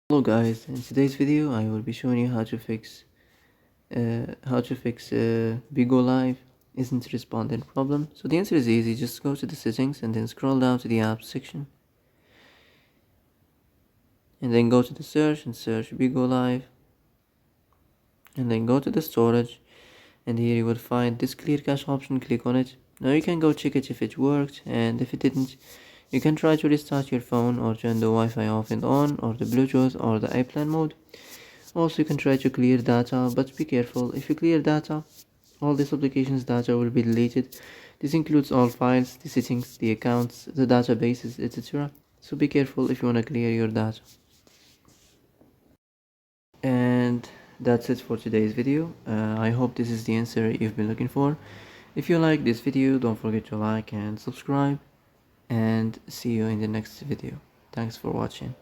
Hello guys, in today's video I will be showing you how to fix Bigo Live isn't responding problem. So the answer is easy. Just go to the settings and then scroll down to the apps section, and then go to the search and search Bigo Live, and then go to the storage, and here you will find this clear cache option. Click on it. Now you can go check it if it worked, and if it didn't, you can try to restart your phone or turn the Wi-Fi off and on, or the Bluetooth or the airplane mode. Also, you can try to clear data, but be careful. If you clear data, all this application's data will be deleted. This includes all files, the settings, the accounts, the databases, etc. So be careful if you want to clear your data. And that's it for today's video. I hope this is the answer you've been looking for. If you like this video, don't forget to like and subscribe, and see you in the next video. Thanks for watching.